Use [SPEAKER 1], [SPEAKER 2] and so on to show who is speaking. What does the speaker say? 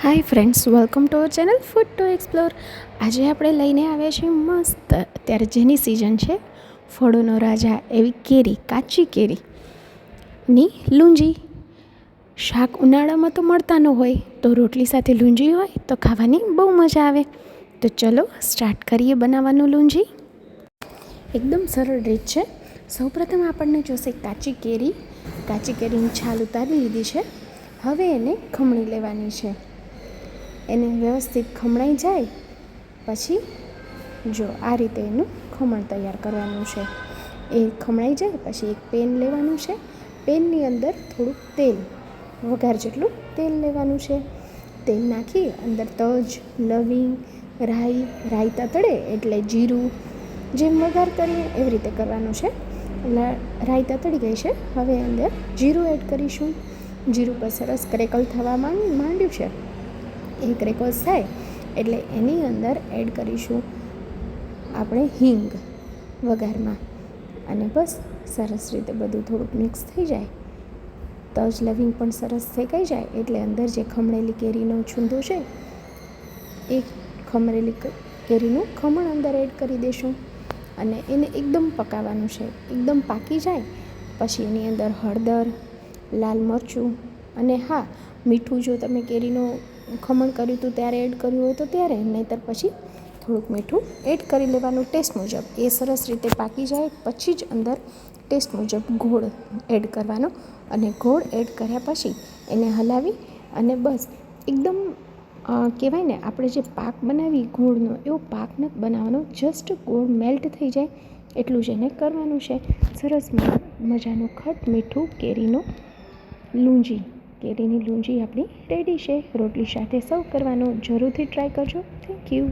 [SPEAKER 1] Hi friends, welcome to our channel food to explore. આજે આપણે લઈને આવ્યા છીએ મસ્ત, અત્યારે જેની સિઝન છે ફળોનો રાજા એવી કેરી, કાચી કેરીની લૂંજી. શાક ઉનાળામાં તો મળતા ન હોય, તો રોટલી સાથે લૂંજી હોય તો ખાવાની બહુ મજા આવે. તો ચલો સ્ટાર્ટ કરીએ બનાવવાનું લૂંજી. એકદમ સરળ રીત છે. સૌપ્રથમ આપણને જોશે કાચી કેરીની છાલ ઉતારી લીધી છે. હવે એને ખમણી લેવાની છે. એને વ્યવસ્થિત ખમણાઈ જાય પછી જો આ રીતે એનું ખમણ તૈયાર કરવાનું છે. એ ખમણાઈ જાય પછી એક પેન લેવાનું છે. પેનની અંદર થોડુંક તેલ, વઘાર જેટલું તેલ લેવાનું છે. તેલ નાખી અંદર તજ, લવિંગ, રાઈ તતડે એટલે જીરું, જેમ વઘાર કરીએ એવી રીતે કરવાનું છે. રાઈ તતડી ગઈ છે, હવે અંદર જીરું એડ કરીશું. જીરું પર સરસ ક્રેકલ થવા માંડ્યું છે. એ ક્રેકલ્સ થાય એટલે એની અંદર એડ કરીશું આપણે હિંગ વઘારમાં. અને બસ સરસ રીતે બધું થોડુંક મિક્સ થઈ જાય, તજ લવિંગ પણ સરસ શેકાઈ જાય એટલે અંદર જે ખમણેલી કેરીનો છૂંદો છે એ ખમણેલી કેરીનું ખમણ અંદર એડ કરી દઈશું. અને એને એકદમ પકાવવાનું છે. એકદમ પાકી જાય પછી એની અંદર હળદર, લાલ મરચું અને હા, મીઠું જો તમે કેરીનું ખમણ કર્યું હતું ત્યારે એડ કર્યું હોય તો ત્યારે, નહીંતર પછી થોડુંક મીઠું એડ કરી લેવાનું ટેસ્ટ મુજબ. એ સરસ રીતે પાકી જાય પછી જ અંદર ટેસ્ટ મુજબ ગોળ એડ કરવાનો. અને ગોળ એડ કર્યા પછી એને હલાવી અને બસ એકદમ કહેવાય ને, આપણે જે પાક બનાવી ગોળનો એવો પાક નથી બનાવવાનો. જસ્ટ ગોળ મેલ્ટ થઈ જાય એટલું જ એને કરવાનું છે. સરસ મજાનું ખટ મીઠું કેરીની લૂંજી આપણી રેડી છે. રોટલી સાથે સર્વ કરવાનું. જરૂરથી ટ્રાય કરજો. Thank you.